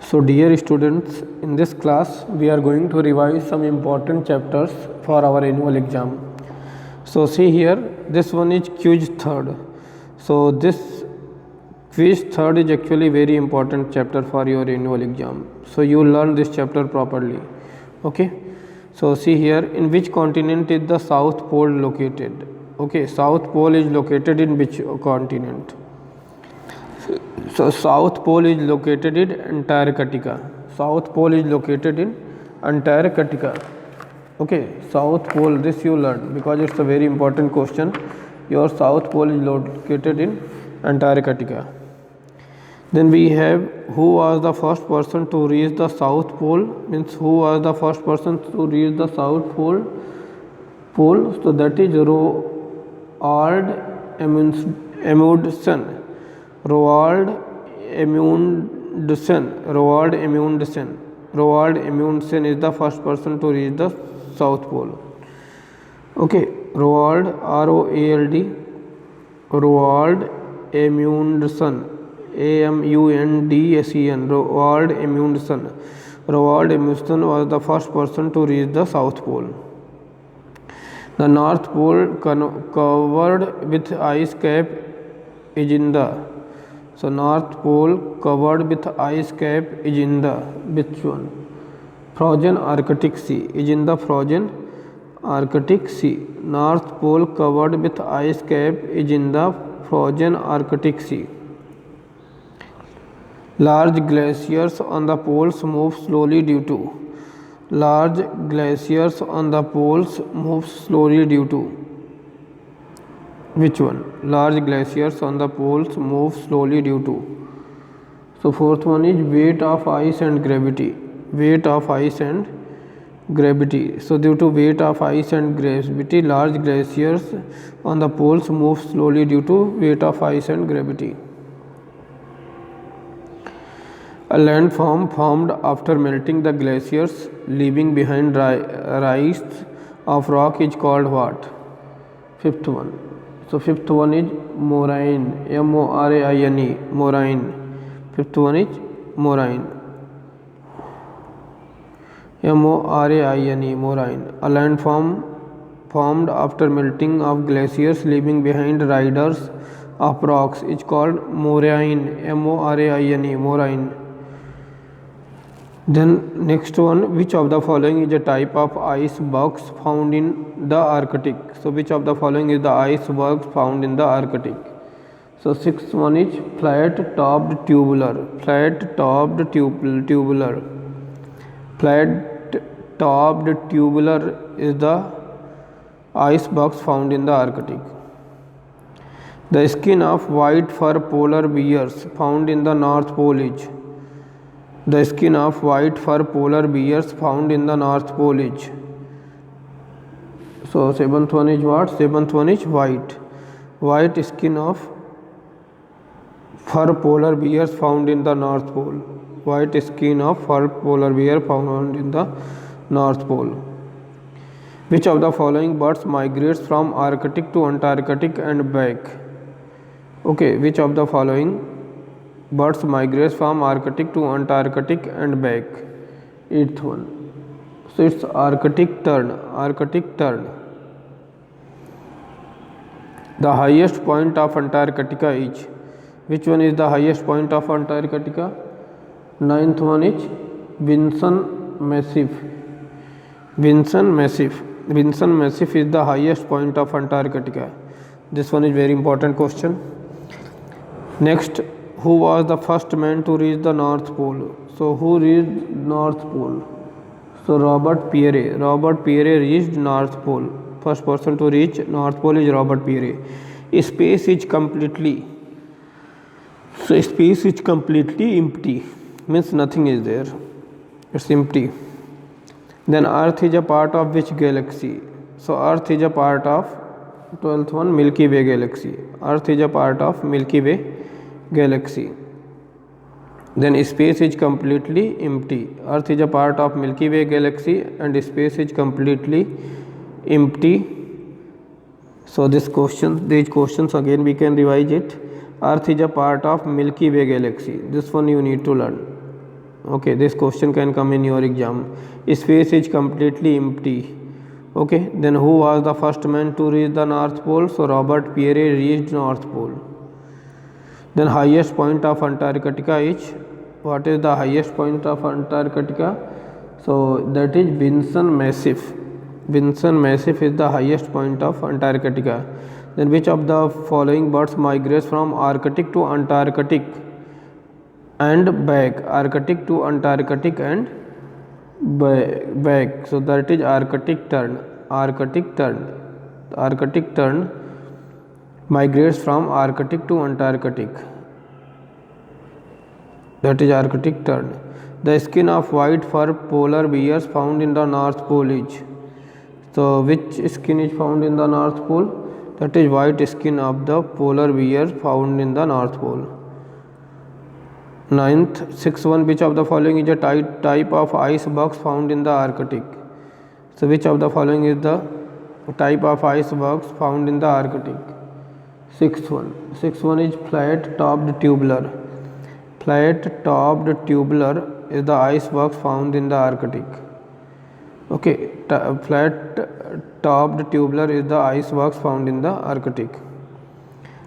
So dear students, in this class we are going to revise some important chapters for our annual exam. So see here, this one is quiz third. So this quiz third is actually very important chapter for your annual exam. So you learn this chapter properly. Okay. So see here, in which continent is the South Pole located? Okay, South Pole is located in which continent? So South Pole is located in Antarctica. South Pole is located in Antarctica. Okay, South Pole, this you learn because it's a very important question. Your South Pole is located in Antarctica. Then we have, who was the first person to reach the South Pole? Means who was the first person to reach the South Pole? So that is Roald Amundsen. Roald Amundsen is the first person to reach the South Pole. Okay, Roald, R-O-A-L-D, Roald Amundsen, A-M-U-N-D-S-E-N, Roald Amundsen. Roald Amundsen was the first person to reach the South Pole. The North Pole covered with ice cap is in the. So North Pole covered with ice cap is in the which one? Frozen Arctic Sea. Is in the frozen Arctic Sea. North Pole covered with ice cap is in the frozen Arctic Sea. Large glaciers on the poles move slowly due to. Large glaciers on the poles move slowly due to. Which one? Large glaciers on the poles move slowly due to. So fourth one is weight of ice and gravity. Weight of ice and gravity. So due to weight of ice and gravity, large glaciers on the poles move slowly due to weight of ice and gravity. A landform formed after melting the glaciers, leaving behind rise of rock is called what? Fifth one. So fifth one is moraine, M-O-R-A-I-N-E, moraine. Fifth one is moraine, M-O-R-A-I-N-E, moraine. A landform formed after melting of glaciers, leaving behind riders of rocks is called moraine, M-O-R-A-I-N-E, moraine. Then next one, which of the following is a type of icebergs found in the Arctic? So which of the following is the icebergs found in the Arctic? So sixth one is flat topped tubular. Flat topped tubular. Flat topped tubular is the icebergs found in the Arctic. The skin of white fur polar bears found in the North Pole is. The skin of white fur polar bears found in the North Pole is. So seventh one is what? Seventh one is white. White skin of fur polar bears found in the North Pole. White skin of fur polar bear found in the North Pole. Which of the following birds migrates from Arctic to Antarctic and back? Okay, which of the following birds migrates from Arctic to Antarctic and back? Eighth one. So it's Arctic tern. Arctic tern. The highest point of Antarctica is. Which one is the highest point of Antarctica? Ninth one is Vinson Massif. Vinson Massif. Vinson Massif is the highest point of Antarctica. This one is very important question. Next, who was the first man to reach the North Pole? So who reached North Pole? So Robert Peary. Robert Peary reached North Pole. First person to reach North Pole is Robert Peary. Space is completely. So space is completely empty. Means nothing is there. It's empty. Then Earth is a part of which galaxy? So Earth is a part of 12th one, Milky Way galaxy. Earth is a part of Milky Way galaxy. Then space is completely empty. Earth is a part of Milky Way galaxy and space is completely empty. So these questions again we can revise it. Earth is a part of Milky Way galaxy. This one you need to learn. Okay, this question can come in your exam. Space is completely empty. Okay, then who was the first man to reach the North Pole? So Robert Peary reached North Pole. Then highest point of Antarctica is, what is the highest point of Antarctica? So that is Vinson Massif. Vinson Massif is the highest point of Antarctica. Then which of the following birds migrates from Arctic to Antarctic and back? Arctic to Antarctic and back. So that is Arctic tern. Arctic tern migrates from Arctic to Antarctic. That is Arctic tern. The skin of white fur polar bears found in the North Pole is. So which skin is found in the North Pole? That is white skin of the polar bear found in the North Pole. Ninth, 6.1. Which of the following is a type of ice box found in the Arctic? So which of the following is the type of ice box found in the Arctic? 6.1. 6.1 is flat topped tubular. Flat topped tubular is the ice box found in the Arctic. Okay, flat topped tubular is the ice box found in the Arctic.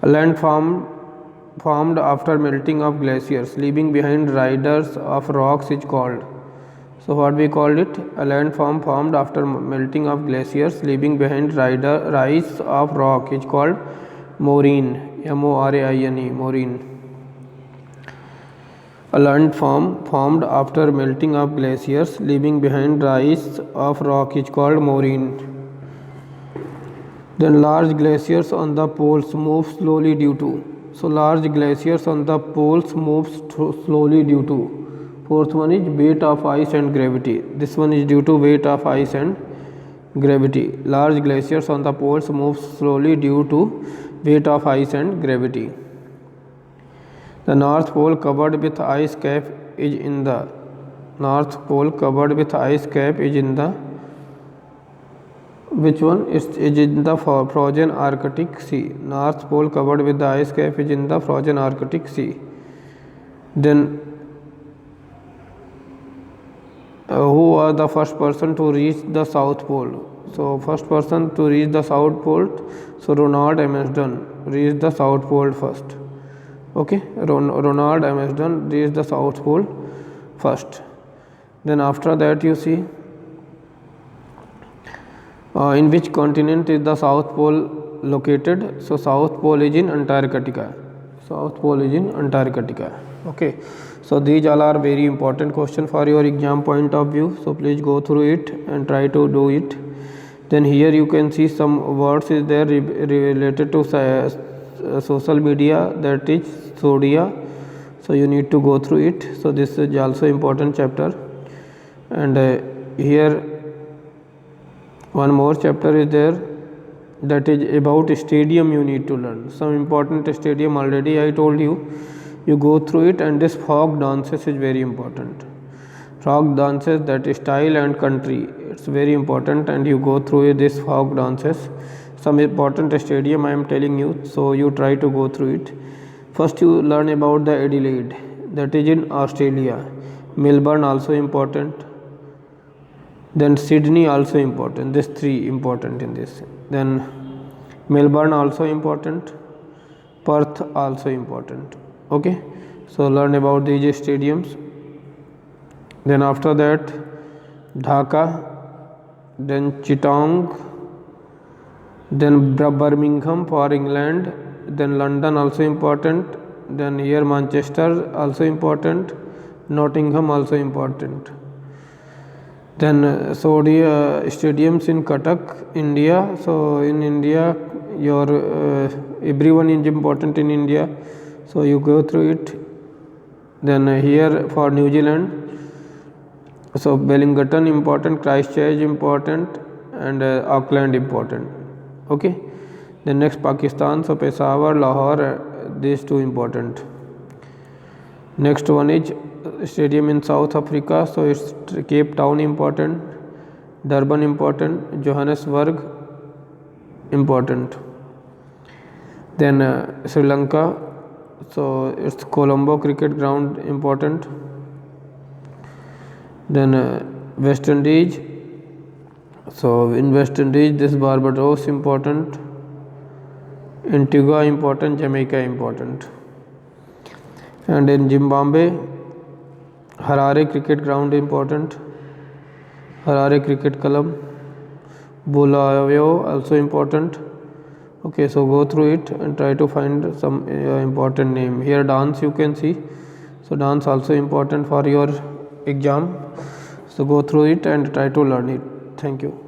A land formed after melting of glaciers, leaving behind riders of rocks is called. So what we called it? A land formed after melting of glaciers, leaving behind rise of rock is called moraine. M-O-R-A-I-N-E, moraine. A land formed after melting of glaciers, leaving behind rise of rock is called moraine. Then large glaciers on the poles move slowly due to. So large glaciers on the poles move slowly due to. Fourth one is weight of ice and gravity. This one is due to weight of ice and gravity. Large glaciers on the poles move slowly due to weight of ice and gravity. The North Pole covered with ice cap is in the North Pole covered with ice cap is in the which one? It is in the frozen Arctic Sea. North Pole covered with the ice cap is in the frozen Arctic Sea. Then who was the first person to reach the South Pole? So first person to reach the South Pole, so Ronald Amundsen reached the South Pole first. Okay, Ronald Amundsen reached the South Pole first. Then after that you see in which continent is the South Pole located? So South Pole is in Antarctica. South Pole is in Antarctica. Okay, so these all are very important question for your exam point of view. So please go through it and try to do it. Then here you can see some words is there related to social media, that is Sodia. So you need to go through it. So this is also important chapter. And here one more chapter is there, that is about stadium you need to learn. Some important stadium already I told you. You go through it, and this folk dances is very important. Folk dances, that is style and country, it's very important, and you go through this folk dances. Some important stadium I am telling you, so you try to go through it. First you learn about the Adelaide, that is in Australia. Melbourne also important. Then Sydney also important. These three important in this. Then Melbourne also important. Perth also important. Okay, so learn about these stadiums. Then after that Dhaka, then Chittagong, then Birmingham for England, then London also important, then here Manchester also important, Nottingham also important. Then stadiums in Cuttack, India. So in India your everyone is important in India, so you go through it. Then here for New Zealand, so Wellington important, Christchurch important, and Auckland important. Okay, then next Pakistan, so Peshawar, Lahore, these two important. Next one is stadium in South Africa, so it's Cape Town important, Durban important, Johannesburg important. Then Sri Lanka, so it's Colombo cricket ground important. Then West Indies. So in West Indies, this Barbados important, Antigua important, Jamaica important. And in Zimbabwe, Harare cricket ground important, Harare cricket club, Bulawayo also important. Okay, so go through it and try to find some important name. Here dance you can see, so dance also important for your exam, so go through it and try to learn it. Thank you.